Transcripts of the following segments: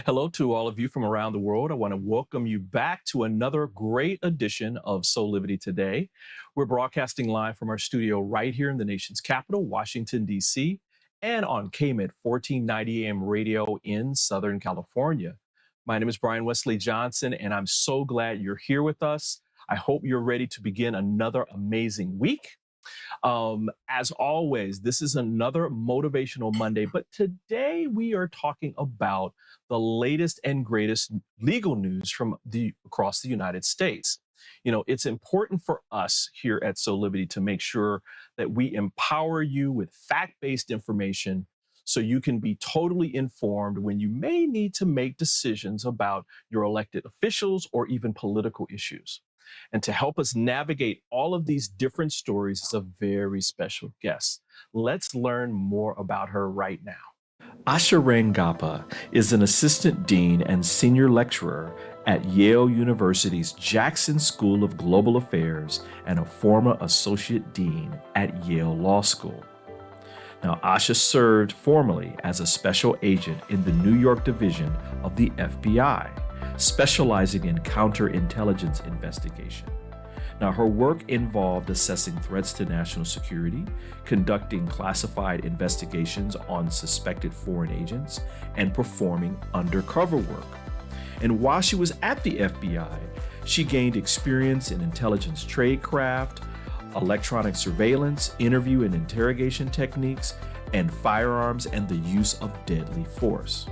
Hello to all of you from around the world. I want to welcome you back to another great edition of Soulivity Today. We're broadcasting live from our studio right here in the nation's capital, Washington, D.C., and on KMET 1490 AM radio in Southern California. My name is Brian Westley Johnson, and I'm so glad you're here with us. I hope you're ready to begin another amazing week. As always, this is another Motivational Monday, but today we are talking about the latest and greatest legal news from across the United States. You know, it's important for us here at Soulivity to make sure that we empower you with fact-based information so you can be totally informed when you may need to make decisions about your elected officials or even political issues. And to help us navigate all of these different stories is a very special guest. Let's learn more about her right now. ASHA RANGAPPA is an assistant dean and senior lecturer at Yale University's Jackson School of Global Affairs and a former associate dean at Yale Law School. Now, ASHA served formerly as a special agent in the New York division of the FBI, specializing in counterintelligence investigation. Now, her work involved assessing threats to national security, conducting classified investigations on suspected foreign agents, and performing undercover work. And while she was at the FBI, she gained experience in intelligence tradecraft, electronic surveillance, interview and interrogation techniques, and firearms and the use of deadly force.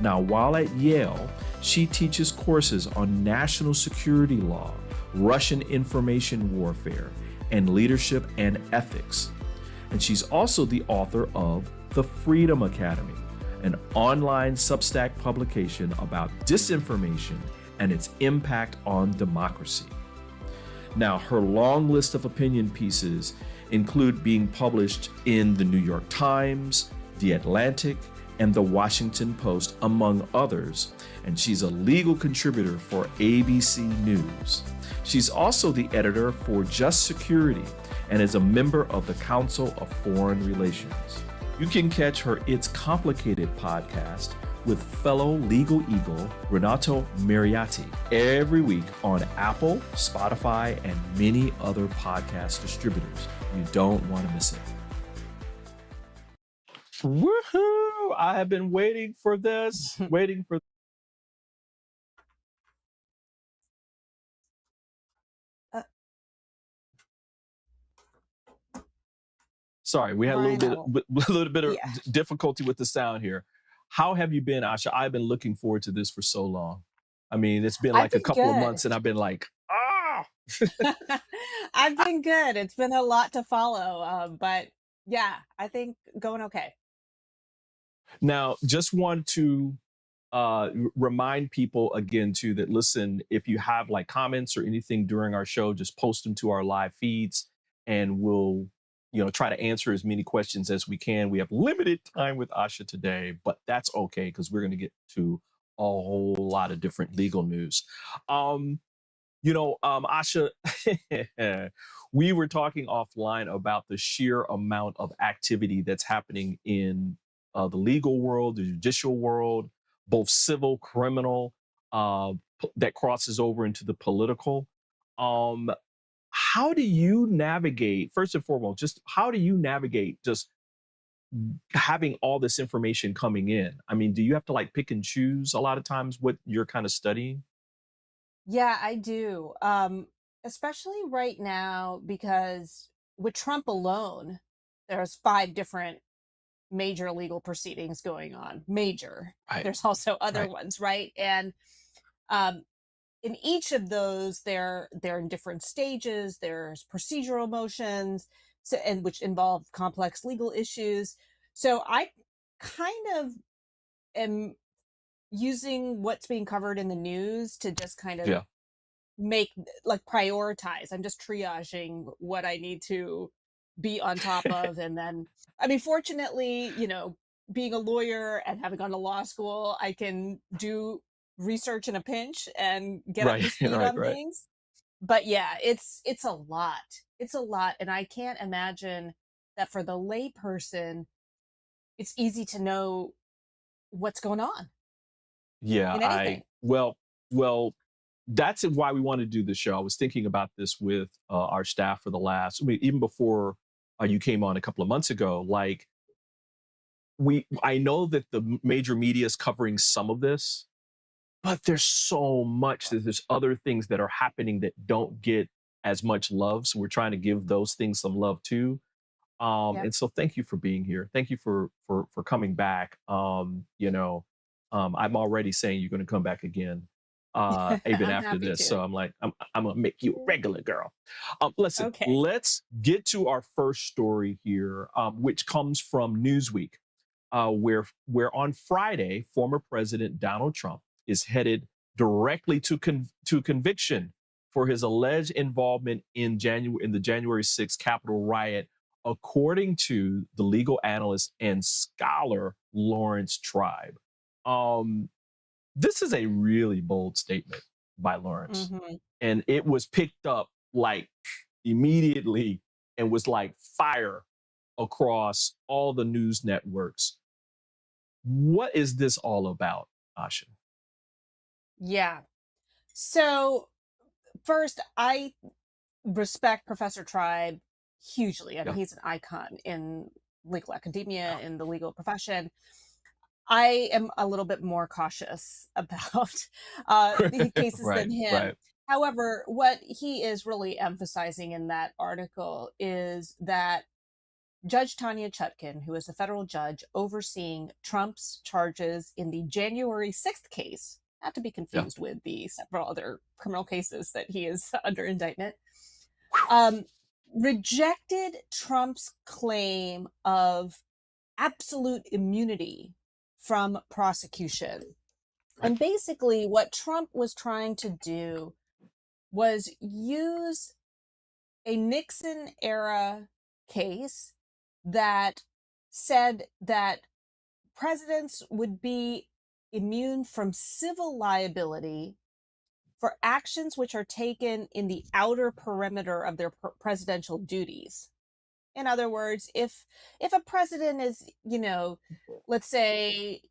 Now, while at Yale, she teaches courses on national security law, Russian information warfare, and leadership and ethics. And she's also the author of The Freedom Academy, an online Substack publication about disinformation and its impact on democracy. Now, her long list of opinion pieces include being published in the New York Times, The Atlantic, and The Washington Post, among others, and she's a legal contributor for ABC News. She's also the editor for Just Security and is a member of the Council of Foreign Relations. You can catch her It's Complicated podcast with fellow legal eagle Renato Mariotti every week on Apple, Spotify, and many other podcast distributors. You don't want to miss it. Woohoo! I have been waiting for this, Sorry, we had a little bit of difficulty with the sound here. How have you been, Asha? I've been looking forward to this for so long. I mean, it's been like a couple of months and I've been like, I've been good. It's been a lot to follow, but yeah, I think going okay. Now, just want to remind people again too that listen, if you have like comments or anything during our show, just post them to our live feeds and we'll try to answer as many questions as we can. We have limited time with Asha today, but that's okay because we're going to get to a whole lot of different legal news. Asha, we were talking offline about the sheer amount of activity that's happening in the legal world, the judicial world, both civil, criminal, that crosses over into the political. How do you navigate, first and foremost, just how do you navigate just having all this information coming in? I mean, do you have to like pick and choose a lot of times what you're kind of studying? Yeah, I do. Especially right now, because with Trump alone, there's 5 different major legal proceedings going on. Major. Right. There's also other ones, right? And in each of those, they're in different stages. There's procedural motions, and which involve complex legal issues. So I kind of am using what's being covered in the news to just kind of Yeah. make like prioritize. I'm just triaging what I need to be on top of. And then, I mean, fortunately, being a lawyer and having gone to law school, I can do research in a pinch and get up Right. to speed Right. on Right. things. But yeah, it's a lot. It's a lot. And I can't imagine that for the layperson, it's easy to know what's going on Yeah. in anything. Well, that's why we wanted to do the show. I was thinking about this with our staff for the last, I mean, even before you came on a couple of months ago. Like, I know that the major media is covering some of this, but there's so much that there's other things that are happening that don't get as much love. So we're trying to give those things some love too. Yep. And so thank you for being here. Thank you for coming back. I'm already saying you're going to come back again, even I'm after happy this. to. So I'm like, I'm gonna make you a regular girl. Listen, Okay. let's get to our first story here, which comes from Newsweek, where on Friday, former President Donald Trump is headed directly to conviction for his alleged involvement in the January 6th Capitol riot, according to the legal analyst and scholar Lawrence Tribe. Um, this is a really bold statement by Lawrence, Hmm. and it was picked up like immediately and was like fire across all the news networks. What is this all about, Asha? Yeah. So first, I respect Professor Tribe hugely. I mean, Yeah. he's an icon in legal academia, in the legal profession. I am a little bit more cautious about the cases Right, than him. right. However, what he is really emphasizing in that article is that Judge Tanya Chutkin, who is the federal judge overseeing Trump's charges in the January 6th case, not to be Yeah. confused with the several other criminal cases that he is under indictment, um, rejected Trump's claim of absolute immunity from prosecution. Right. And basically, what Trump was trying to do was use a Nixon era case that said that presidents would be immune from civil liability for actions which are taken in the outer perimeter of their presidential duties. In other words, if a president is, let's say,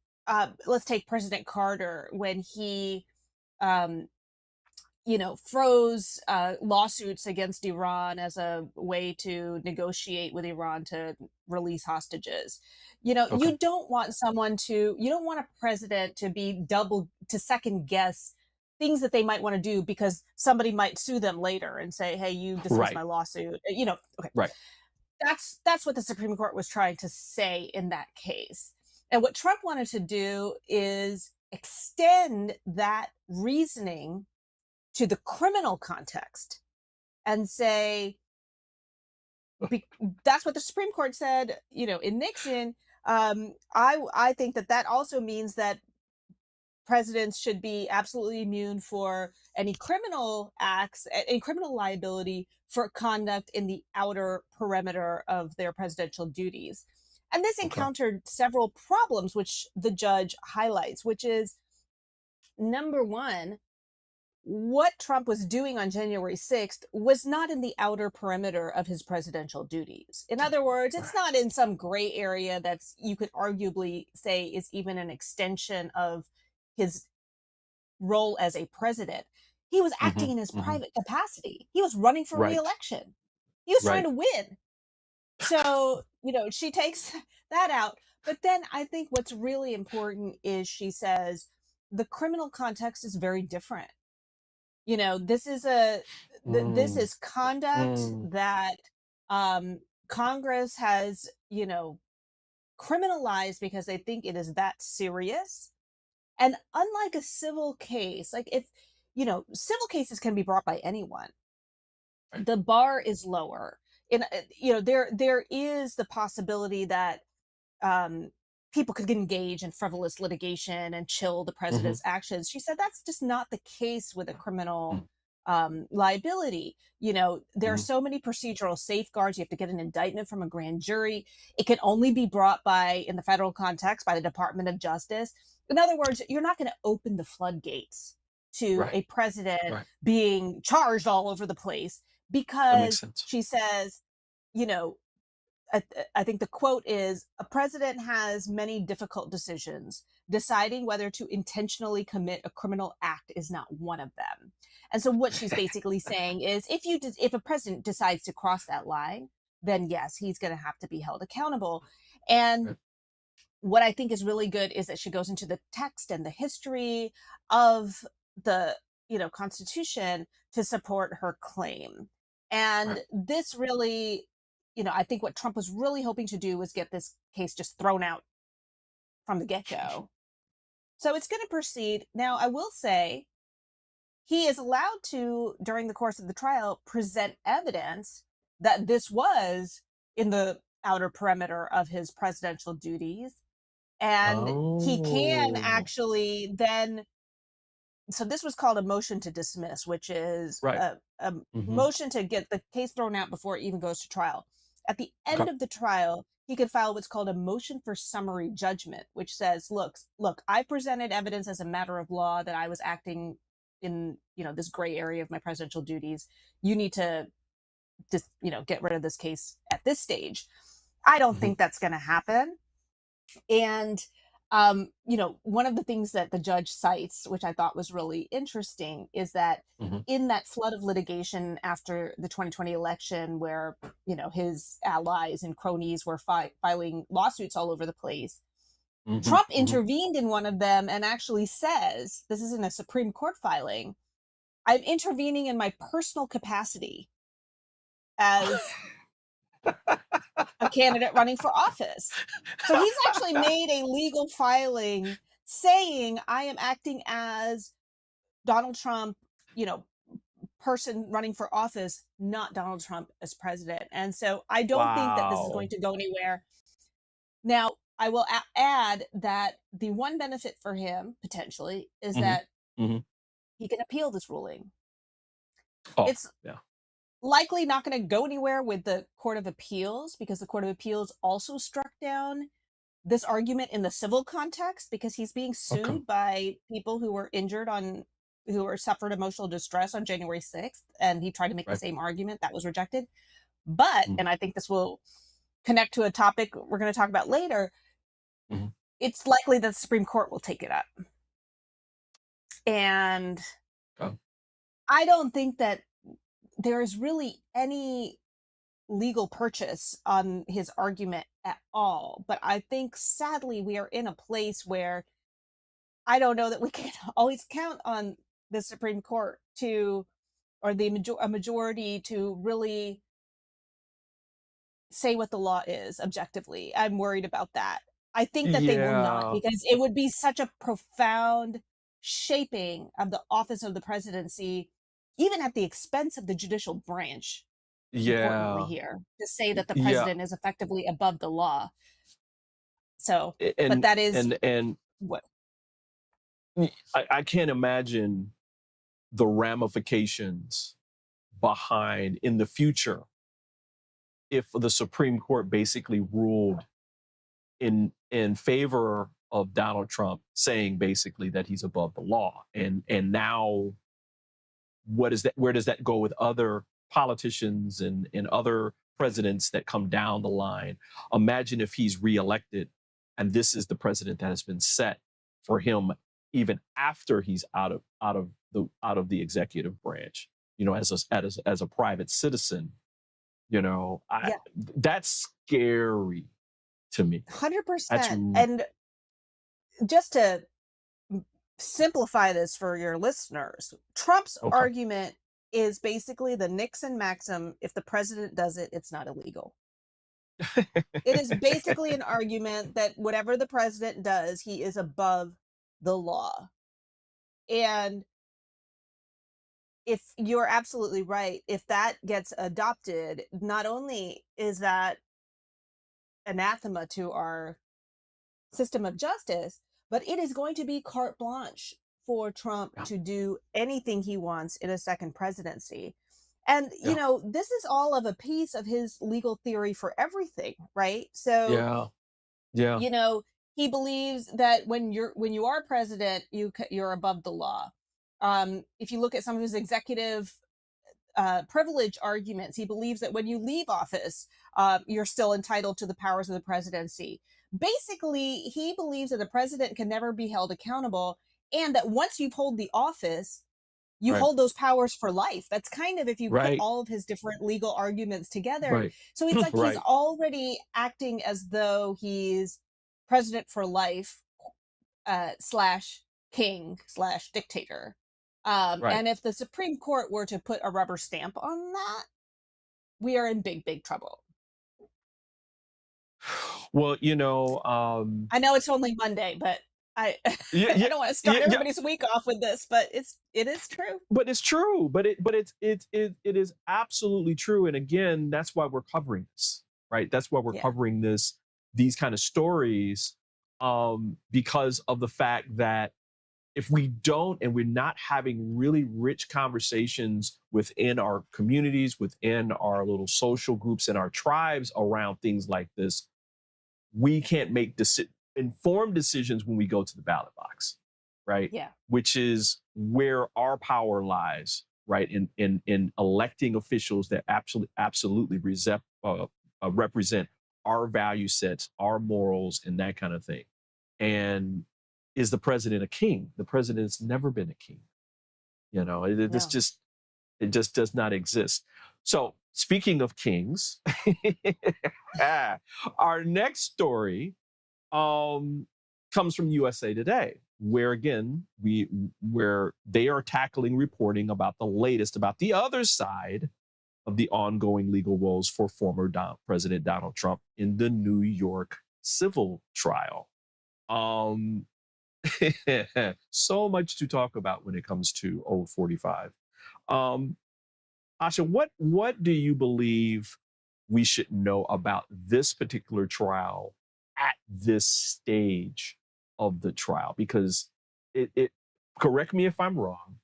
let's take President Carter when he um, froze lawsuits against Iran as a way to negotiate with Iran to release hostages. Okay. You don't want you don't want a president to be to second guess things that they might want to do because somebody might sue them later and say, hey, you dismissed Right. my lawsuit. Okay. Right. That's what the Supreme Court was trying to say in that case. And what Trump wanted to do is extend that reasoning to the criminal context and say be, that's what the Supreme Court said, in Nixon. I think that also means that presidents should be absolutely immune for any criminal acts and criminal liability for conduct in the outer perimeter of their presidential duties. And this Okay. encountered several problems, which the judge highlights, which is number one, what Trump was doing on January 6th was not in the outer perimeter of his presidential duties. In other words, it's Right. not in some gray area that's you could arguably say is even an extension of his role as a president. He was Hmm. acting in his Hmm. private capacity. He was running for Right. reelection. He was trying Right. to win. So, she takes that out. But then I think what's really important is she says the criminal context is very different. This is this Mm, is conduct mm. that Congress has, criminalized because they think it is that serious. And unlike a civil case, like if, civil cases can be brought by anyone. Right. The bar is lower. And there is the possibility that um people could engage in frivolous litigation and chill the Hmm. president's actions. She said that's just not the case with a criminal Hmm. liability. There are Hmm. so many procedural safeguards. You have to get an indictment from a grand jury. It can only be brought in the federal context, by the Department of Justice. In other words, you're not going to open the floodgates to Right. a president Right. being charged all over the place That makes because sense. she says, you know, I think the quote is, a president has many difficult decisions. Deciding whether to intentionally commit a criminal act is not one of them. And so what she's basically saying is, if a president decides to cross that line, then yes, he's going to have to be held accountable. And Right. what I think is really good is that she goes into the text and the history of the Constitution to support her claim. And Right. this really, I think what Trump was really hoping to do was get this case just thrown out from the get-go. So it's going to proceed. Now, I will say he is allowed to, during the course of the trial, present evidence that this was in the outer perimeter of his presidential duties, and he can Oh, actually then, so this was called a motion to dismiss, which is right. a Hmm. motion to get the case thrown out before it even goes to trial. At the Okay. end of the trial, he could file what's called a motion for summary judgment, which says, look, I presented evidence as a matter of law that I was acting in this gray area of my presidential duties. You need to just get rid of this case at this stage. I don't Hmm. think that's going to happen. And one of the things that the judge cites, which I thought was really interesting, is that Hmm. in that flood of litigation after the 2020 election, where his allies and cronies were filing lawsuits all over the place, Hmm. Trump Hmm. intervened in one of them and actually says, this is in a Supreme Court filing, I'm intervening in my personal capacity as a candidate running for office. So he's actually made a legal filing saying, I am acting as Donald Trump, you know, person running for office, not Donald Trump as president. And so I don't think that this is going Wow. to go anywhere. Now, I will add that the one benefit for him potentially is Hmm. that Hmm. he can appeal this ruling. Oh, It's yeah. likely not going to go anywhere with the Court of Appeals, because the Court of Appeals also struck down this argument in the civil context, because he's being Okay. sued by people who were who were suffered emotional distress on January 6th, and he tried to make the Right. same argument that was rejected. But, Mm-hmm. and I think this will connect to a topic we're going to talk about later, Hmm. it's likely that the Supreme Court will take it up. And Oh. I don't think that there is really any legal purchase on his argument at all. But I think sadly we are in a place where I don't know that we can always count on the Supreme Court to, or a majority to really say what the law is objectively. I'm worried about that. I think that they will not, Yeah. because it would be such a profound shaping of the office of the presidency, even at the expense of the judicial branch. Importantly, Yeah. here to say that the Yeah. president is effectively above the law. So, but And that is and what. I can't imagine the ramifications behind in the future if the Supreme Court basically ruled in favor of Donald Trump, saying basically that he's above the law. And now what is that? Where does that go with other politicians and other presidents that come down the line? Imagine if he's reelected and this is the president that has been set for him even after he's out of the executive branch, as a private citizen. I Yeah, that's scary to me. That's 100%. And just to simplify this for your listeners, Trump's okay. argument is basically the Nixon maxim: if the president does it, it's not illegal. It is basically an argument that whatever the president does, he is above the law. And if you're absolutely right, if that gets adopted, not only is that anathema to our system of justice, but it is going to be carte blanche for Trump Yeah. to do anything he wants in a second presidency. And, Yeah. this is all of a piece of his legal theory for everything, right? So, Yeah. Yeah. you know, he believes that when you are president, you're above the law. If you look at some of his executive privilege arguments, he believes that when you leave office, you're still entitled to the powers of the presidency. Basically, he believes that the president can never be held accountable, and that once you hold the office, you Right. hold those powers for life. That's kind of, if you put Right. all of his different legal arguments together. Right. So it's like he's Right. already acting as though he's president for life, slash king slash dictator. Right. And if the Supreme Court were to put a rubber stamp on that, we are in big, big trouble. Well, I know it's only Monday, but I yeah, I yeah, don't want to start yeah, yeah, everybody's week off with this, but it is true. but it's true. But it is absolutely true. And again, that's why we're covering this, right? That's why we're Yeah. covering these kind of stories, because of the fact that if we don't, and we're not having really rich conversations within our communities, within our little social groups and our tribes around things like this, we can't make informed decisions when we go to the ballot box, right? Yeah. Which is where our power lies, right? In electing officials that absolutely represent our value sets, our morals, and that kind of thing. And is the president a king? The president's never been a king. No. It just does not exist. So speaking of kings, our next story comes from USA Today, where again where they are tackling reporting about the latest, about the other side of the ongoing legal woes for former President Donald Trump in the New York civil trial. Um, so much to talk about when it comes to Old 45. Um, Asha, what do you believe we should know about this particular trial at this stage of the trial? Because it correct me if I'm wrong,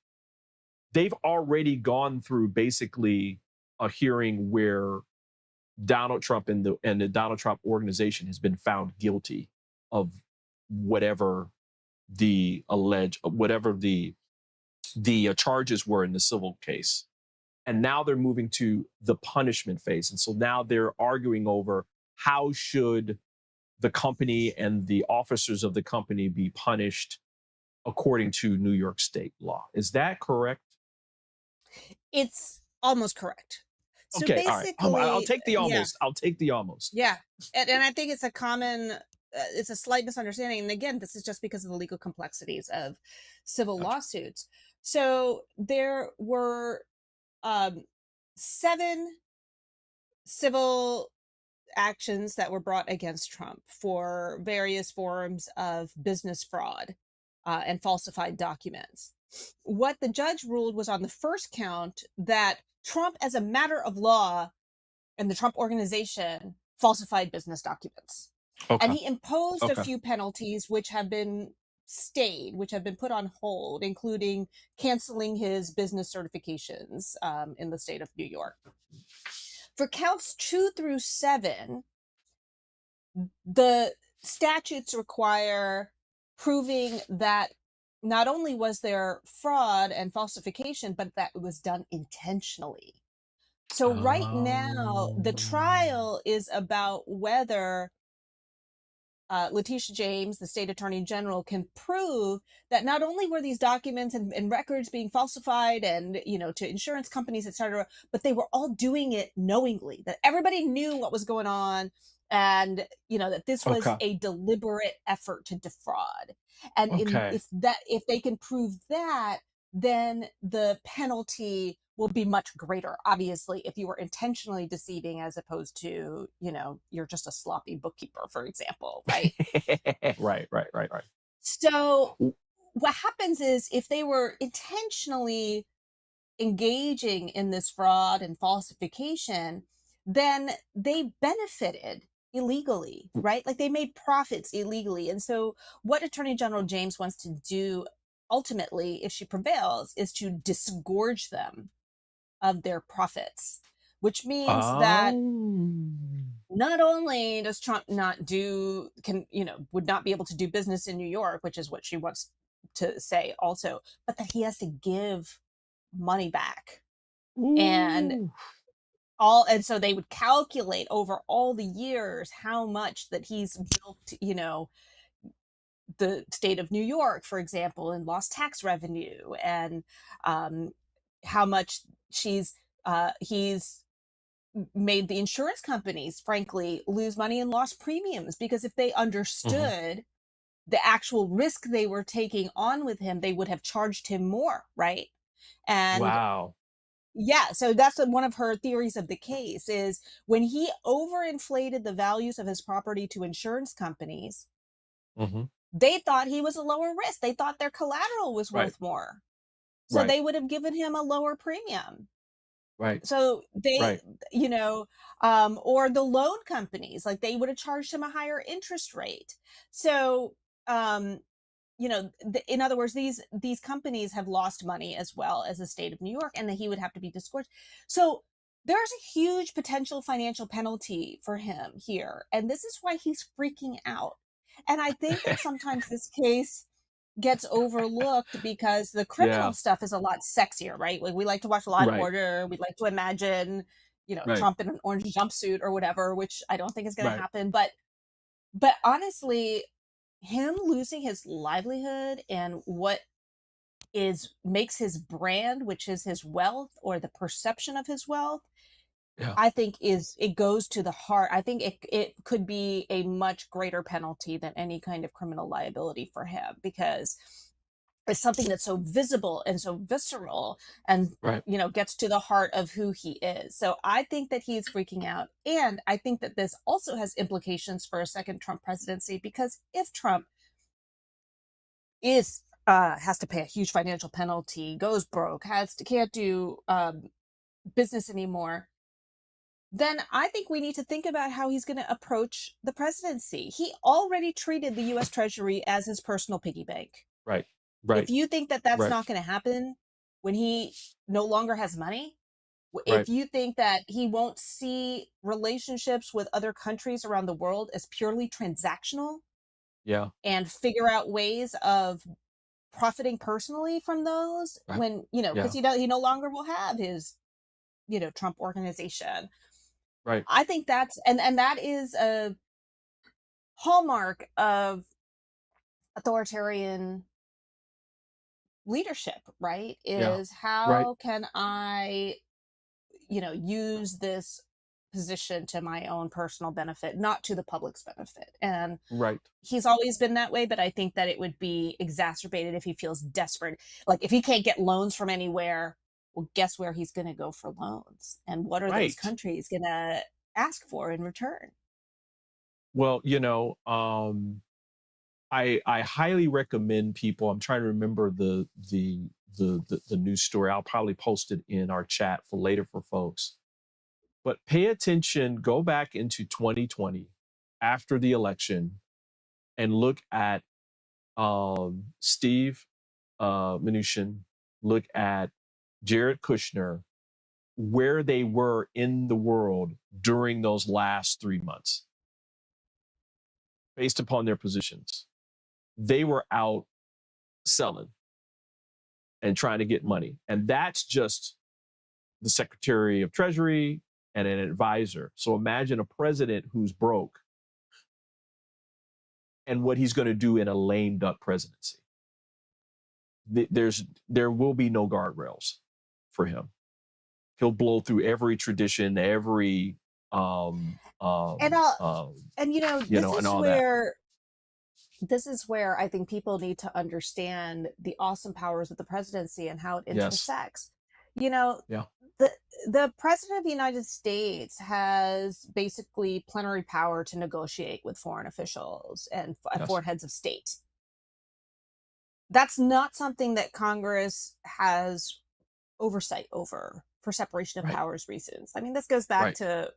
they've already gone through basically a hearing where Donald Trump and the Donald Trump organization has been found guilty of whatever the charges were in the civil case. And now they're moving to the punishment phase. And so now they're arguing over how should the company and the officers of the company be punished according to New York state law. Is that correct? It's almost correct. So Okay, all right. I'll basically, take the yeah, almost. I'll take the almost. yeah. And I think it's a common, it's a slight misunderstanding. And again, this is just because of the legal complexities of civil Gotcha. lawsuits. So there were 7 civil actions that were brought against Trump for various forms of business fraud and falsified documents. What the judge ruled was on the first count that Trump, as a matter of law, and the Trump organization falsified business documents. And Okay. he imposed a Okay. few penalties which have been stayed, which have been put on hold, including canceling his business certifications in the state of New York. For counts 2 through 7, the statutes require proving that not only was there fraud and falsification, but that it was done intentionally. So right now, the Um, trial is about whether Letitia James, the state attorney general, can prove that not only were these documents and records being falsified and, to insurance companies, et cetera, but they were all doing it knowingly, that everybody knew what was going on, and, that this was okay. a deliberate effort to defraud. And Okay. if they can prove that, then the penalty will be much greater, obviously, if you were intentionally deceiving as opposed to, you're just a sloppy bookkeeper, for example, right? Right, right, right, right. So what happens is, if they were intentionally engaging in this fraud and falsification, then they benefited, illegally, Mm. right? Like they made profits illegally. And so what Attorney General James wants to do ultimately, if she prevails, is to disgorge them of their profits, which means that Oh. not only does Trump not do can would not be able to do business in New York, which is what she wants to say also, but that he has to give money back. And Ooh. so they would calculate over all the years how much that he's bilked, the state of New York, for example, and lost tax revenue, and um, how much he's made the insurance companies, frankly, lose money and lost premiums, because if they Mhm. understood the actual risk they were taking on with him, they would have charged him more, right? And Wow. yeah, so that's one of her theories of the case is when he overinflated the values of his property to insurance companies, Mhm. they thought he was a lower risk. They thought their collateral was Right. worth more. So Right. they would have given him a lower premium. Right. So they, Right. or the loan companies, like they would have charged him a higher interest rate. So, um, in other words, these companies have lost money as well as the state of New York, and that he would have to be disgorged. So there's a huge potential financial penalty for him here, and this is why he's freaking out. And I think that sometimes this case gets overlooked because the criminal Yeah. stuff is a lot sexier, right? Like we like to watch Law and Right. Order, we like to imagine, Right. Trump in an orange jumpsuit or whatever, which I don't think is going to Right. happen. But honestly, him losing his livelihood and what is makes his brand, which is his wealth or the perception of his wealth, Yeah. I think it goes to the heart. I think it could be a much greater penalty than any kind of criminal liability for him, because it's something that's so visible and so visceral, and Right. gets to the heart of who he is. So I think that he's freaking out, and I think that this also has implications for a second Trump presidency, because if Trump is has to pay a huge financial penalty, goes broke, can't do business anymore, then I think we need to think about how he's going to approach the presidency. He already treated the US Treasury as his personal piggy bank. Right. If Right. you think that that's Right. not going to happen when he no longer has money, if Right. you think that he won't see relationships with other countries around the world as purely transactional Yeah. and figure out ways of profiting personally from those, Right. when because Yeah. he no longer will have his Trump organization. Right. I think that's and that is a hallmark of authoritarian leadership, right? Yeah. Is Right. how can I use this position to my own personal benefit, not to the public's benefit. And Right. he's always been that way, but I think that it would be exacerbated if he feels desperate. Like if he can't get loans from anywhere, well, guess where he's going to go for loans? And what are those Right. countries going to ask for in return? Well, I highly recommend people. I'm trying to remember the news story. I'll probably post it in our chat for later for folks. But pay attention, go back into 2020 after the election and look at Steve Mnuchin, look at Jared Kushner, where they were in the world during those last 3 months, based upon their positions. They were out selling and trying to get money. And that's just the Secretary of Treasury and an advisor. So imagine a president who's broke and what he's going to do in a lame duck presidency. There will be no guardrails for him. He'll blow through every tradition, every And and all that. this is where I think people need to understand the awesome powers of the presidency and how it Yes. intersects. You know, Yeah. the the president of the United States has basically plenary power to negotiate with foreign officials and Yes. foreign heads of state. That's not something that Congress has oversight over for separation of Right. powers reasons. I mean, this goes back Right. to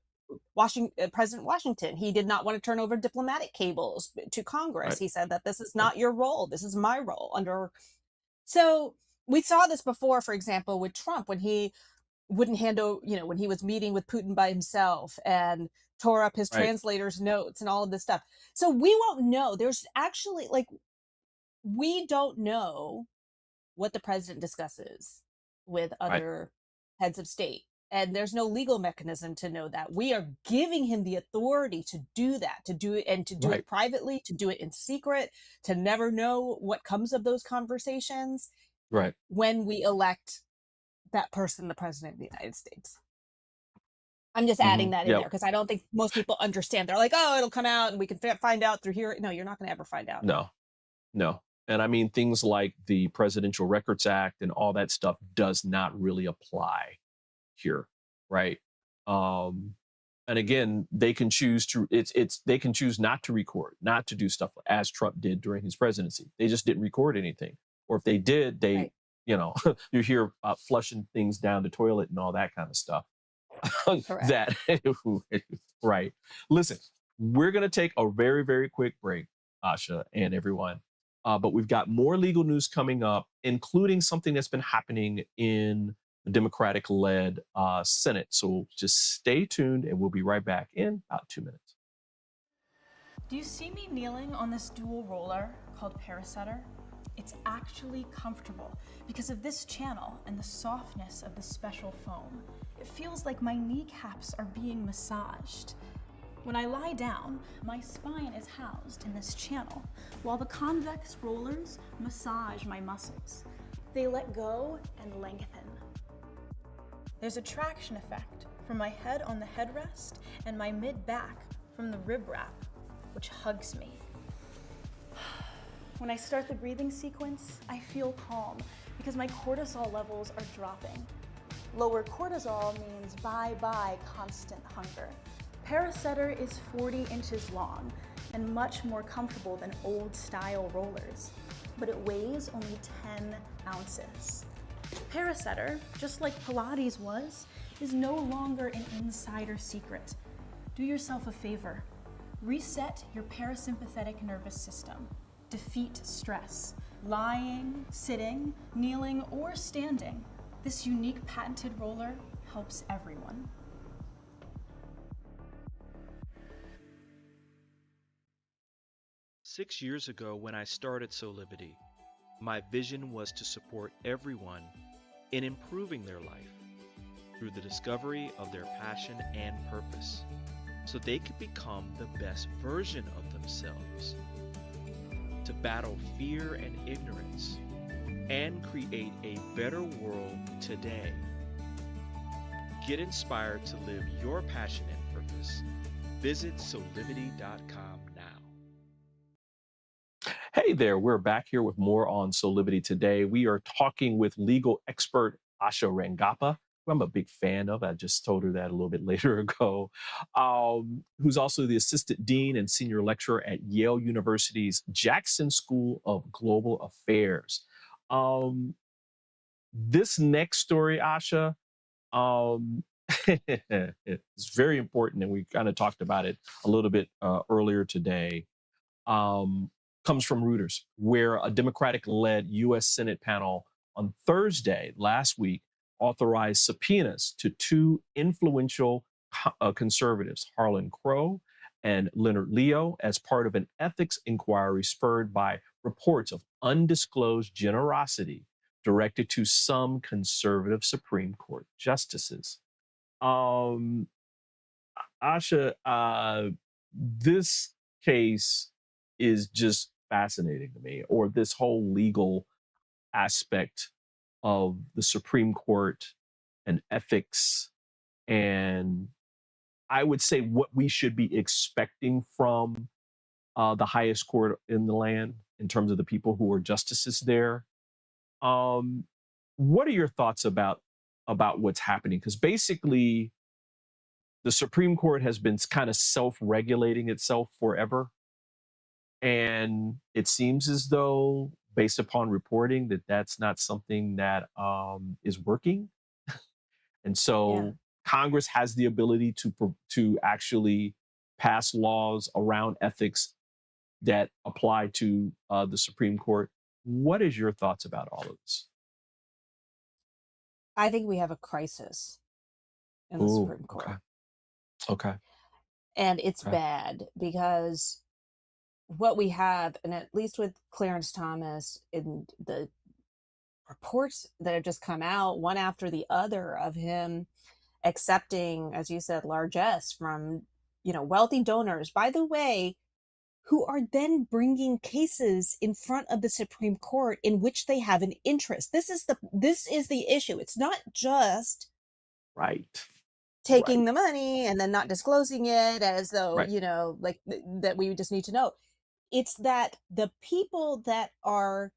President Washington. He did not want to turn over diplomatic cables to Congress. Right. He said that this is Right. not your role. This is my role under. So we saw this before, for example, with Trump when he wouldn't hand over, when he was meeting with Putin by himself and tore up his Right. translator's notes and all of this stuff. So we won't know. There's actually like, we don't know what the president discusses with Right. other heads of state. And there's no legal mechanism to know that. We are giving him the authority to do that, to do it and to do Right. it privately, to do it in secret, to never know what comes of those conversations Right. when we elect that person the president of the United States. I'm just Hmm. adding that in Yeah. there because I don't think most people understand. They're like, oh, it'll come out and we can find out through here. No, you're not going to ever find out. No. No. And I mean, things like the Presidential Records Act and all that stuff does not really apply here, right? Um, and again, they can choose to they can choose not to record, not to do stuff as Trump did during his presidency. They just didn't record anything, or if they did, they Right. you hear flushing things down the toilet and all that kind of stuff. Correct. That right. Listen, we're gonna take a very very quick break, Asha and everyone. But we've got more legal news coming up, including something that's been happening in the Democratic led Senate. So just stay tuned and we'll be right back in about 2 minutes. Do you see me kneeling on this dual roller called Parasetter? It's actually comfortable because of this channel and the softness of the special foam. It feels like my kneecaps are being massaged. When I lie down, my spine is housed in this channel, while the convex rollers massage my muscles. They let go and lengthen. There's a traction effect from my head on the headrest and my mid-back from the rib wrap, which hugs me. When I start the breathing sequence, I feel calm because my cortisol levels are dropping. Lower cortisol means bye-bye constant hunger. Parasetter is 40 inches long and much more comfortable than old-style rollers, but it weighs only 10 ounces. Parasetter, just like Pilates was, is no longer an insider secret. Do yourself a favor. Reset your parasympathetic nervous system. Defeat stress. Lying, sitting, kneeling, or standing. This unique patented roller helps everyone. Six years ago, when I started Soulivity, my vision was to support everyone in improving their life through the discovery of their passion and purpose, so they could become the best version of themselves, to battle fear and ignorance, and create a better world today. Get inspired to live your passion and purpose. Visit Soulivity.com now. Hey there, we're back here with more on Soulivity Today. We are talking with legal expert ASHA Rangappa, who I'm a big fan of. I just told her that a little bit later ago, who's also the assistant dean and senior lecturer at Yale University's Jackson School of Global Affairs. This next story, Asha, it's very important, and we kind of talked about it a little bit earlier today. Comes from Reuters, where a Democratic-led U.S. Senate panel on Thursday last week authorized subpoenas to two influential conservatives, Harlan Crow and Leonard Leo, as part of an ethics inquiry spurred by reports of undisclosed generosity directed to some conservative Supreme Court justices. Um, Asha, this case is just fascinating to me, or this whole legal aspect of the Supreme Court and ethics, and I would say what we should be expecting from the highest court in the land in terms of the people who are justices there. Um, what are your thoughts about what's happening? Because basically, the Supreme Court has been kind of self-regulating itself forever. And it seems as though, based upon reporting, that that's not something that is working. And Yeah. so Congress has the ability to actually pass laws around ethics that apply to the Supreme Court. What is your thoughts about all of this? I think we have a crisis in the Oh, Supreme okay. Court. Okay. And it's Okay. bad because what we have, and at least with Clarence Thomas, in the reports that have just come out, one after the other, of him accepting, as you said, largesse from, wealthy donors, by the way, who are then bringing cases in front of the Supreme Court in which they have an interest. This is the issue. It's not just Right. taking Right. the money and then not disclosing it as though, Right. like that we just need to know. It's that the people that are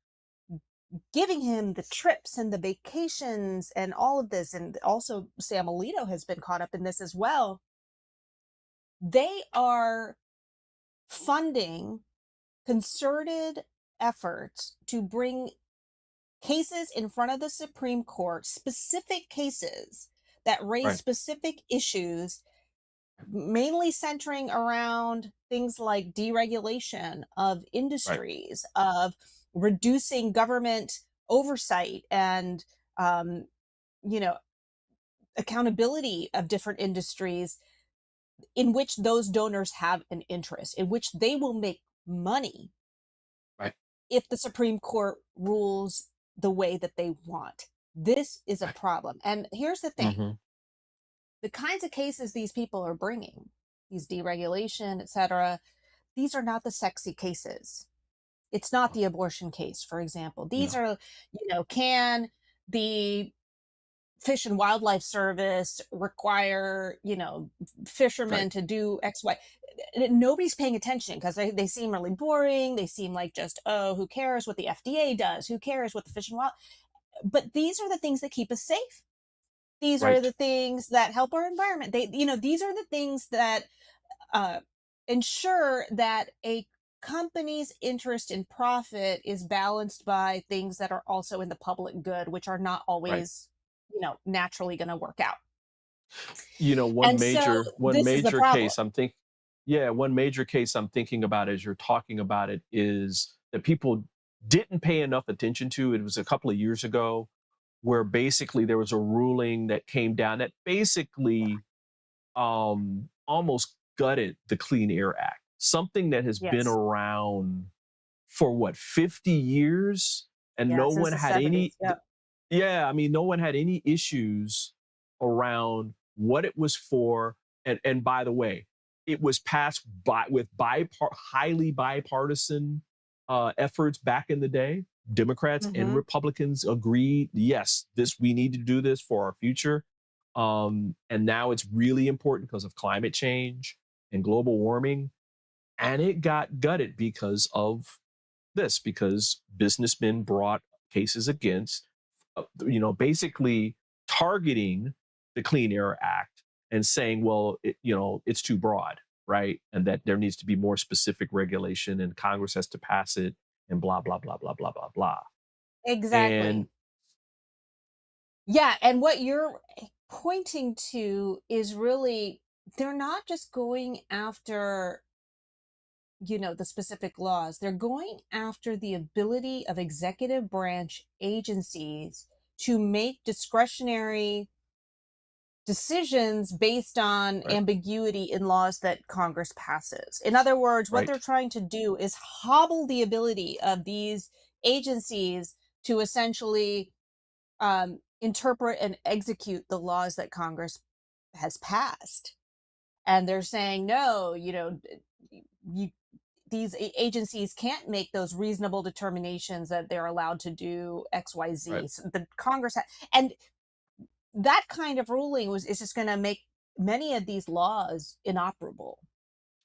giving him the trips and the vacations and all of this, and also Sam Alito has been caught up in this as well, they are funding concerted efforts to bring cases in front of the Supreme Court, specific cases that raise Right. specific issues, mainly centering around things like deregulation of Right. industries, of reducing government oversight and, um, you know, accountability of different industries in which those donors have an interest, in which they will make money Right. if the Supreme Court rules the way that they want. This is a Right. problem. And here's the thing: Mm-hmm. the kinds of cases these people are bringing, these deregulation, etc., these are not the sexy cases. It's not the abortion case, for example. These No. are, can the Fish and Wildlife Service require, Right. fishermen to do X, Y? Nobody's paying attention because they seem really boring. They seem like just, oh, who cares what the FDA does? Who cares what the Fish and Wild? But these are the things that keep us safe. These are Right. the things that help our environment. These are the things that uh, ensure that a company's interest in profit is balanced by things that are also in the public good, which are not Right. always, naturally going to work out. One And so this is the major problem. case one major case I'm thinking about as you're talking about it is that people didn't pay enough attention to. It was a couple of years ago where basically there was a ruling that came down that basically almost gutted the Clean Air Act, something that has been Yes. around for what, 50 years, and Yeah. no Since one the had 70s. any Yeah. yeah, I mean, no one had any issues around what it was for. And by the way, it was passed with highly bipartisan efforts back in the day. Democrats and Hmm. Republicans agreed, yes, we need to do this for our future. And now it's really important because of climate change and global warming. And it got gutted because businessmen brought cases against, basically targeting the Clean Air Act and saying, well, it's too broad, right? And that there needs to be more specific regulation and Congress has to pass it and blah, blah, blah, blah, blah, blah, blah. And Exactly. Yeah. And what you're pointing to is really, they're not just going after, the specific laws. They're going after the ability of executive branch agencies to make discretionary decisions based on right, ambiguity in laws that Congress passes. In other words, what right, they're trying to do is hobble the ability of these agencies to essentially interpret and execute the laws that Congress has passed. And they're saying, no, you, these agencies can't make those reasonable determinations that they're allowed to do right, XYZ. So the Congress and that kind of ruling is just going to make many of these laws inoperable.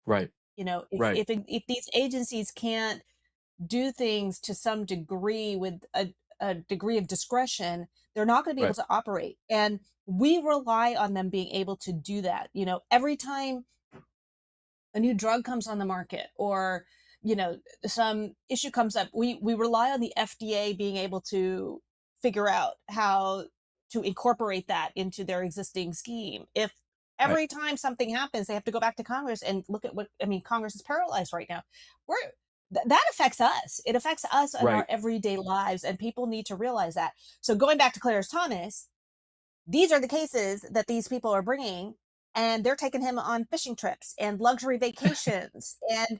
right, If right, if these agencies can't do things to some degree with a degree of discretion, they're not going to be able right, to operate. And we rely on them being able to do that. Every time a new drug comes on the market, or some issue comes up, we rely on the FDA being able to figure out how to incorporate that into their existing scheme. If Right. every time something happens, they have to go back to Congress and look at what, I mean, Congress is paralyzed right now. That affects us. It affects us in our Right. everyday lives, and people need to realize that. So going back to Clarence Thomas, these are the cases that these people are bringing, and they're taking him on fishing trips and luxury vacations. And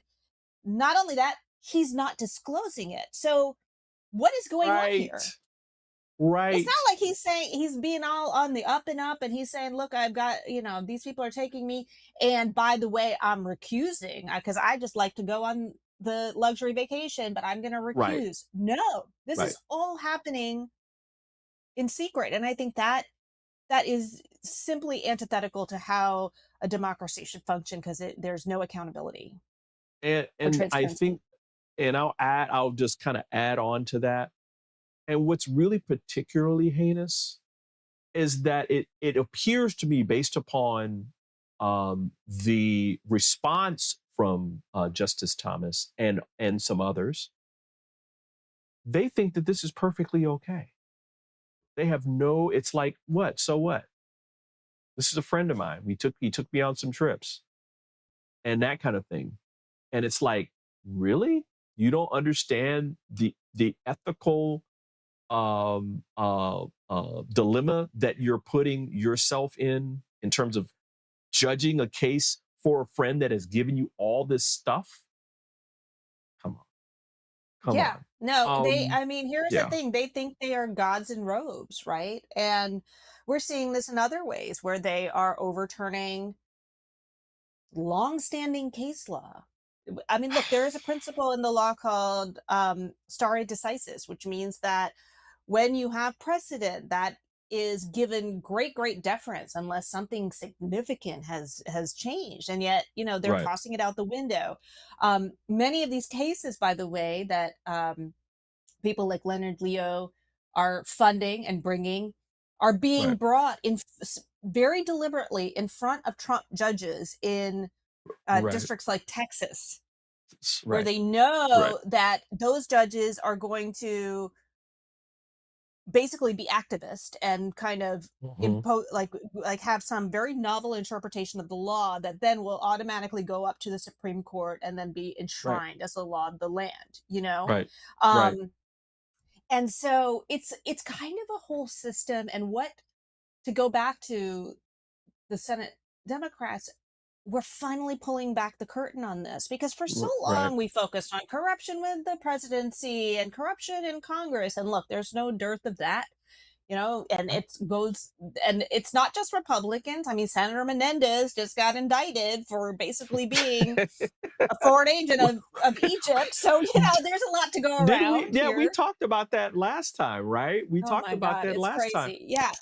not only that, he's not disclosing it. So what is going on Right. here? It's Right. not like he's saying he's being all on the up and up and he's saying, look, I've got, these people are taking me. And by the way, I'm recusing because I just like to go on the luxury vacation, but I'm going to Right. recuse. No, this Right. is all happening in secret. And I think that is simply antithetical to how a democracy should function, because there's no accountability And or I transparency. think, and I'll just kind of add on to that. And what's really particularly heinous is that it appears to me, based upon the response from Justice Thomas and some others, they think that this is perfectly okay. They have no, it's like, what? So what? This is a friend of mine. He took me on some trips and that kind of thing. And it's like, really? You don't understand the ethical dilemma that you're putting yourself in terms of judging a case for a friend that has given you all this stuff? Come on. Come Yeah. on. No, I mean, here's the Yeah. thing. They think they are gods in robes, right? And we're seeing this in other ways where they are overturning long-standing case law. I mean, look, there is a principle in the law called stare decisis, which means that when you have precedent, that is given great deference unless something significant has changed. And yet, they're Right. tossing it out the window. Many of these cases, by the way, that people like Leonard Leo are funding and bringing are being Right. brought in very deliberately in front of Trump judges in Right. districts like Texas, Right. where they Right. know that those judges are going to basically be activist and kind of impose, like have some very novel interpretation of the law that then will automatically go up to the Supreme Court and then be Right. enshrined as the law of the land, Right. Right. And so it's kind of a whole system. And to go back to the Senate Democrats, we're finally pulling back the curtain on this, because for so Right. long we focused on corruption with the presidency and corruption in Congress. And look, there's no dearth of that, and and it's not just Republicans. I mean, Senator Menendez just got indicted for basically being a foreign agent of Egypt. So, there's a lot to go Didn't we? around Yeah, we here. talked about that last time, right? We Oh talked my about God, that it's last time. crazy. Yeah.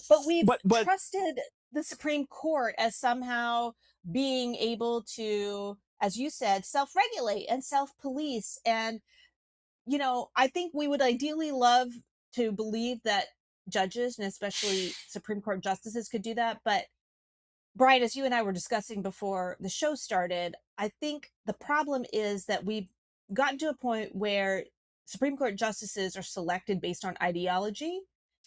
But we've But trusted the Supreme Court as somehow being able to, as you said, self-regulate and self-police. And, I think we would ideally love to believe that judges, and especially Supreme Court justices, could do that. But Brian, as you and I were discussing before the show started, I think the problem is that we've gotten to a point where Supreme Court justices are selected based on ideology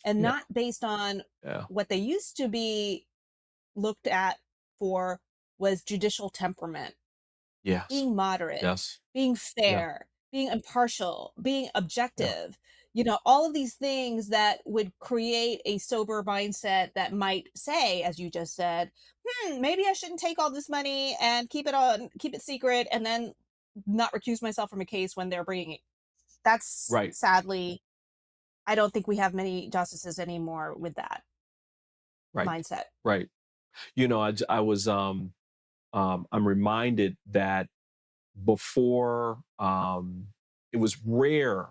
and yeah, not based on yeah, what they used to be looked at for was judicial temperament, yes, being moderate, yes, being yeah, fair, being impartial, being yeah, objective, all of these things that would create a sober mindset that might say, as you just said, maybe I shouldn't take all this money and keep it secret, and then not recuse myself from a case when they're bringing it. That's right, sadly, I don't think we have many justices anymore with that right, mindset. right. I was I'm reminded that before it was rare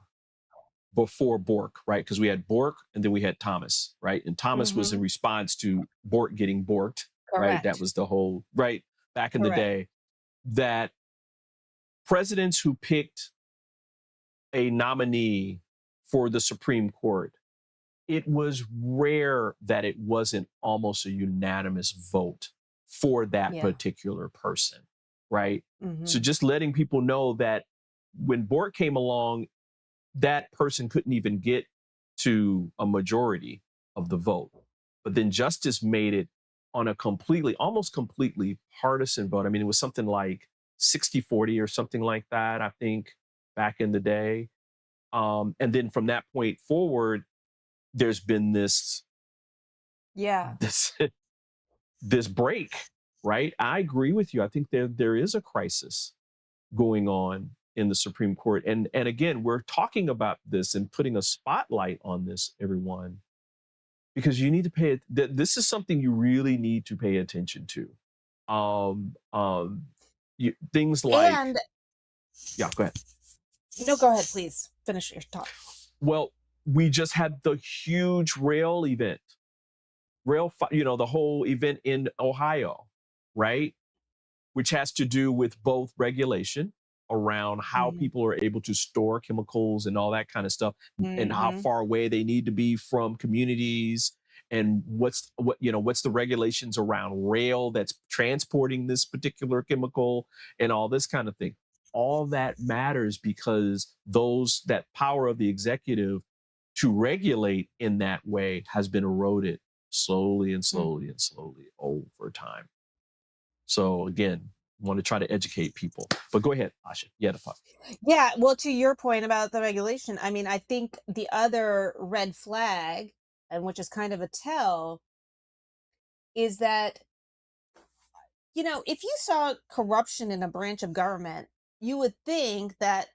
before Bork, right? Because we had Bork and then we had Thomas, right? And Thomas was in Mm-hmm. response to Bork getting borked, right? That Correct. was the whole, right? Back in the Correct. day, that presidents who picked a nominee for the Supreme Court, it was rare that it wasn't almost a unanimous vote for that Yeah. particular person, right? Mm-hmm. So just letting people know that when Bork came along, that person couldn't even get to a majority. of the vote. But then Justice made it on a almost completely partisan vote. I mean, it was something like 60-40 or something like that, I think, back in the day. And then from that point forward, there's been this Yeah. this break, right? I agree with you. I think there is a crisis going on in the Supreme Court. And again, we're talking about this and putting a spotlight on this, everyone, because you need to pay it. This is something you really need to pay attention to. Things like, And yeah, go ahead. no, go ahead, please finish your talk. Well, we just had the huge rail event, the whole event in Ohio, right? Which has to do with both regulation around how people are able to store chemicals and all that kind of stuff, and how far away they need to be from communities, and what's the regulations around rail that's transporting this particular chemical, and all this kind of thing. All that matters because that power of the executive to regulate in that way has been eroded slowly and slowly and slowly over time. So again, want to try to educate people. But go ahead, Asha. Yeah, Yeah, well, to your point about the regulation, I mean, I think the other red flag, and which is kind of a tell, is that, if you saw corruption in a branch of government, you would think that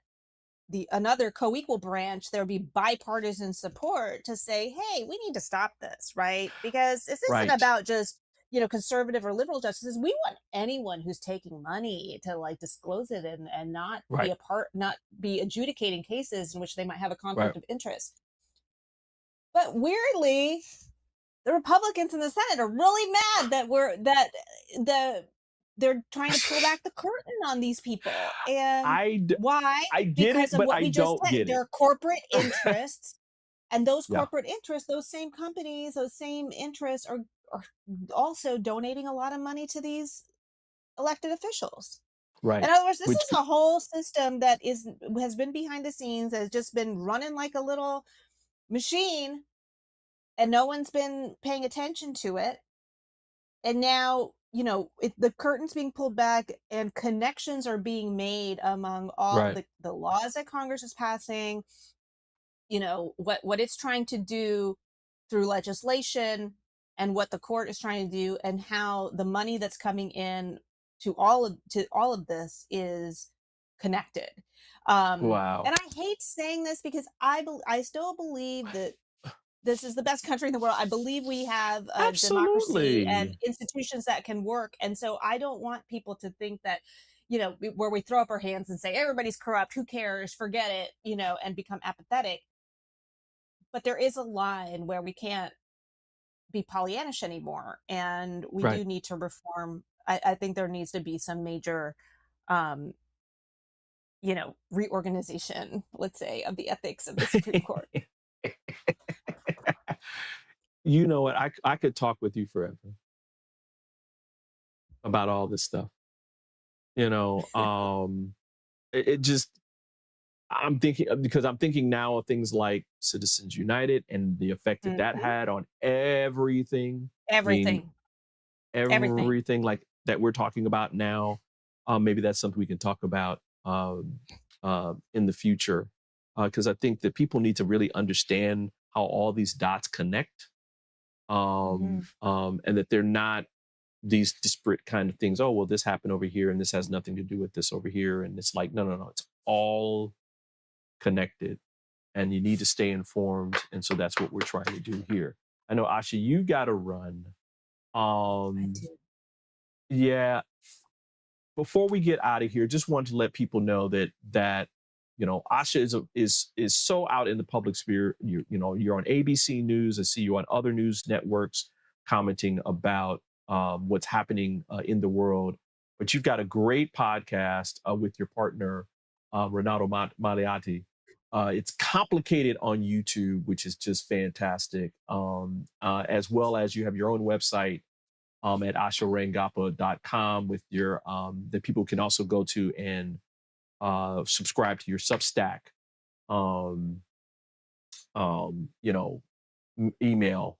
another co-equal branch, there would be bipartisan support to say, hey, we need to stop this, right? Because this isn't about just conservative or liberal justices. We want anyone who's taking money to disclose it and not be not be adjudicating cases in which they might have a conflict of interest. But weirdly, the Republicans in the Senate are really mad that they're trying to pull back the curtain on these people. And why? I get because it, of but what I we just don't said. get it. They're corporate interests. And those corporate interests, those same companies, those same interests are also donating a lot of money to these elected officials. Right. In other words, this is a whole system that has been behind the scenes, has just been running like a little machine, and no one's been paying attention to it. And now, the curtain's being pulled back and connections are being made among all the laws that Congress is passing, what it's trying to do through legislation, and what the court is trying to do, and how the money that's coming in to all of this is connected. Wow. And I hate saying this because I still believe that this is the best country in the world. I believe we have a democracy and institutions that can work. And so I don't want people to think that, where we throw up our hands and say, everybody's corrupt, who cares, forget it, and become apathetic. But there is a line where we can't be Pollyannish anymore. And we do need to reform. I think there needs to be some major, reorganization, let's say, of the ethics of the Supreme Court. You know what? I could talk with you forever about all this stuff. It just, I'm thinking now of things like Citizens United and the effect that had on everything. Everything. I mean, everything like that we're talking about now. Maybe that's something we can talk about in the future, because I think that people need to really understand how all these dots connect, and that they're not these disparate kind of things. Oh, well, this happened over here and this has nothing to do with this over here. And it's like, no, it's all connected, and you need to stay informed. And so that's what we're trying to do here. I know, Asha, you got to run. Yeah. Before we get out of here, just wanted to let people know that Asha is so out in the public sphere. You're on ABC News. I see you on other news networks commenting about what's happening in the world. But you've got a great podcast with your partner, Renato Maliati. It's Complicated on YouTube, which is just fantastic. As well as you have your own website at ASHARANGAPPA.com with your that people can also go to and subscribe to your Substack, email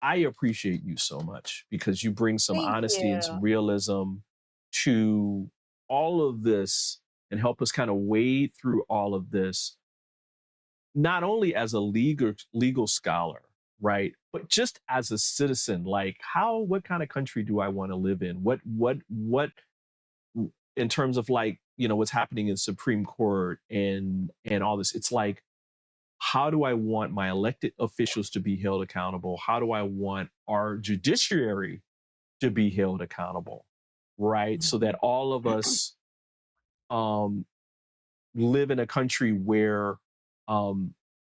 I appreciate you so much because you bring some Thank honesty and some you. realism to all of this and help us kind of wade through all of this, not only as a legal scholar, right, but just as a citizen. Like, what kind of country do I want to live in? What in terms of, like, what's happening in Supreme Court and all this. It's like, how do I want my elected officials to be held accountable? How do I want our judiciary to be held accountable, right? So that all of us um, live in a country where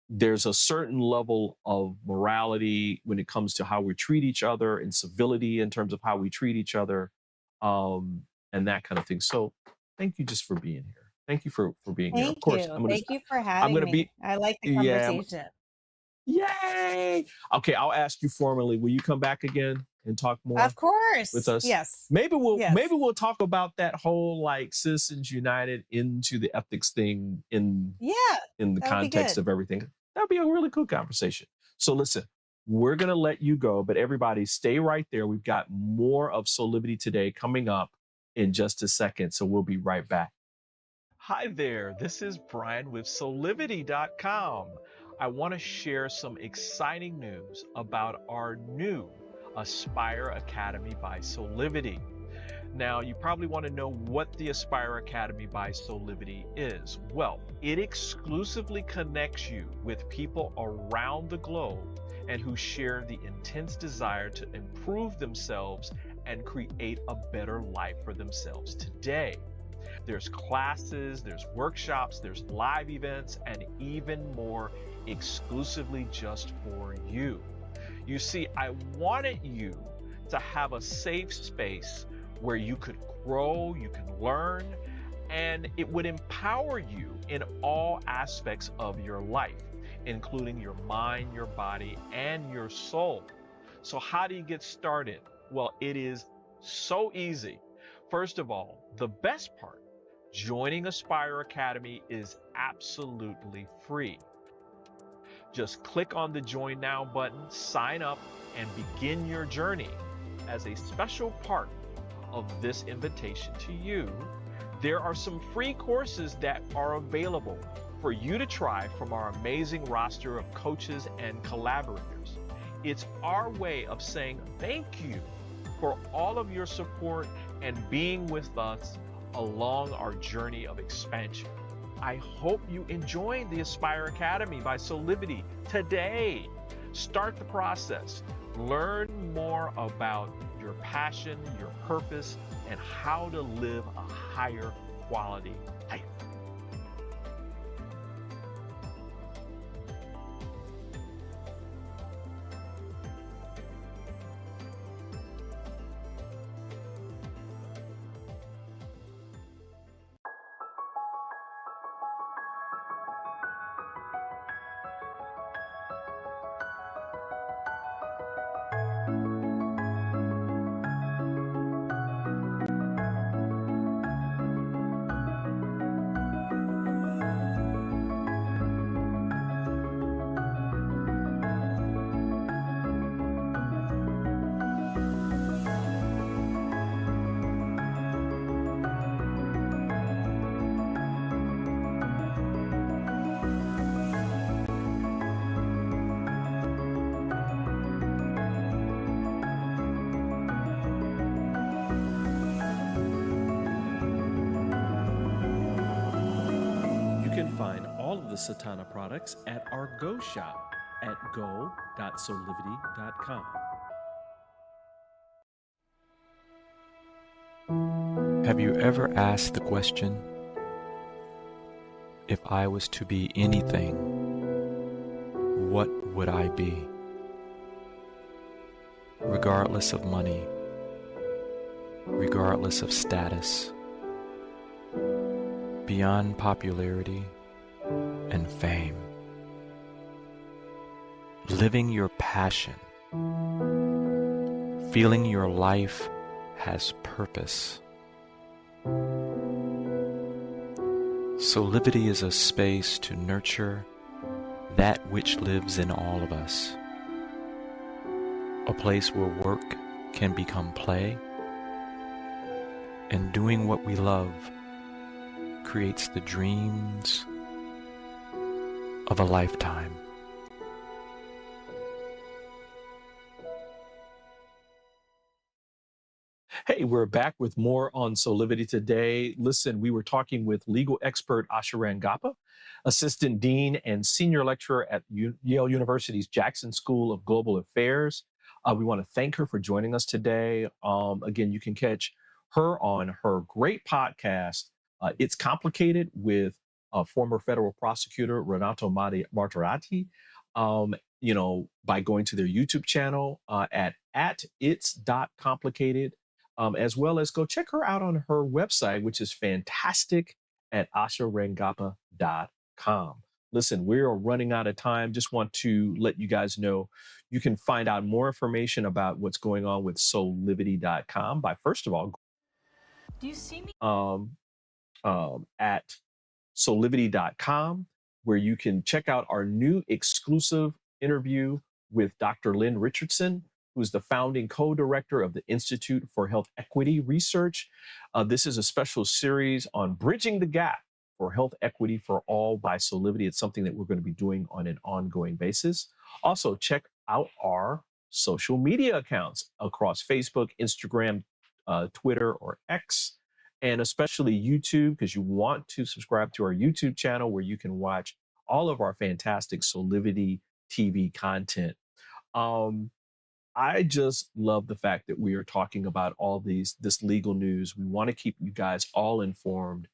there's a certain level of morality when it comes to how we treat each other, and civility in terms of how we treat each other, and that kind of thing. So thank you just for being here. Thank you for being here. Of Thank course, you. Thank you for I'm having gonna be me. I like the yeah, conversation. yay. Okay, I'll ask you formally, will you come back again and talk more Of course. with us? Yes. Maybe Yes. we'll talk about that whole, like, Citizens United into the ethics thing in Yeah. the That would be context good. of everything. That'd be a really cool conversation. So listen, we're gonna let you go, but everybody stay right there. We've got more of Soulivity Today coming up in just a second, so we'll be right back. Hi there, this is Brian with Soulivity.com. I want to share some exciting news about our new Aspire Academy by Soulivity. Now, you probably want to know what the Aspire Academy by Soulivity is. Well, it exclusively connects you with people around the globe and who share the intense desire to improve themselves and create a better life for themselves today. There's classes, there's workshops, there's live events, and even more exclusively just for you. You see, I wanted you to have a safe space where you could grow, you can learn, and it would empower you in all aspects of your life, including your mind, your body, and your soul. So how do you get started? Well, it is so easy. First of all, the best part, joining Aspire Academy is absolutely free. Just click on the Join Now button, sign up, and begin your journey. As a special part of this invitation to you, there are some free courses that are available for you to try from our amazing roster of coaches and collaborators. It's our way of saying thank you for all of your support and being with us along our journey of expansion. I hope you enjoyed the Aspire Academy by Soulivity today. Start the process. Learn more about your passion, your purpose, and how to live a higher quality life. Find all of the Satana products at our Go shop at go.soulivity.com. Have you ever asked the question, if I was to be anything, what would I be? Regardless of money, regardless of status, beyond popularity and fame, living your passion, feeling your life has purpose. Soulivity is a space to nurture that which lives in all of us. a place where work can become play, and doing what we love creates the dreams of a lifetime. Hey, we're back with more on Soulivity Today. Listen, we were talking with legal expert ASHA RANGAPPA, assistant dean and senior lecturer at Yale University's Jackson School of Global Affairs. We want to thank her for joining us today. Again, you can catch her on her great podcast, It's Complicated, with former federal prosecutor Renato Martirati, by going to their YouTube channel at its.complicated. As well as go check her out on her website, which is fantastic, at asharangappa.com. Listen, we are running out of time. Just want to let you guys know you can find out more information about what's going on with soulivity.com by, first of all, Do you see me? At soulivity.com, where you can check out our new exclusive interview with Dr. Lynn Richardson, who's the founding co-director of the Institute for Health Equity Research. This is a special series on bridging the gap for health equity for all by Soulivity. It's something that we're going to be doing on an ongoing basis. Also, check out our social media accounts across Facebook, Instagram, Twitter, or X, and especially YouTube, because you want to subscribe to our YouTube channel where you can watch all of our fantastic Soulivity TV content. I just love the fact that we are talking about all this legal news. We want to keep you guys all informed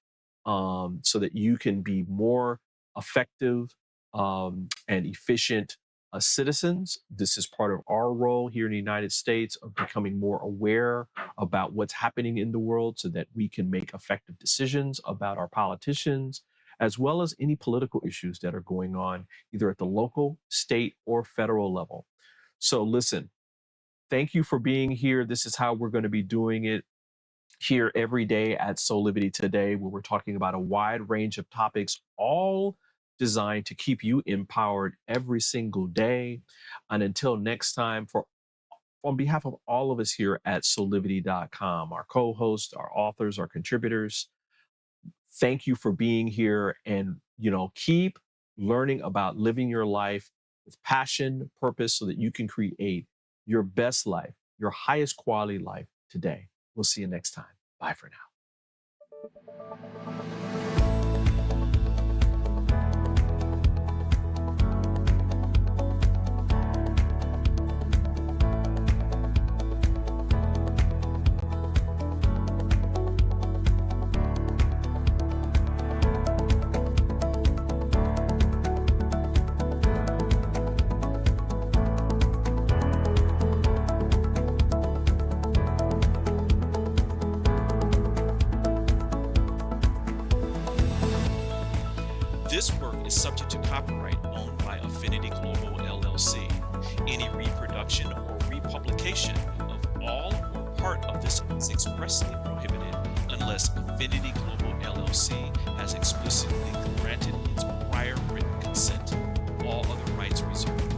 so that you can be more effective and efficient citizens. This is part of our role here in the United States of becoming more aware about what's happening in the world so that we can make effective decisions about our politicians, as well as any political issues that are going on either at the local, state, or federal level. So listen, thank you for being here. This is how we're going to be doing it here every day at Soulivity Today, where we're talking about a wide range of topics, all designed to keep you empowered every single day. And until next time, on behalf of all of us here at Soulivity.com, our co-hosts, our authors, our contributors, thank you for being here, and keep learning about living your life with passion, purpose, so that you can create your best life, your highest quality life today. We'll see you next time. Bye for now. This work is subject to copyright owned by Affinity Global LLC. Any reproduction or republication of all or part of this is expressly prohibited unless Affinity Global LLC has explicitly granted its prior written consent. All other rights reserved.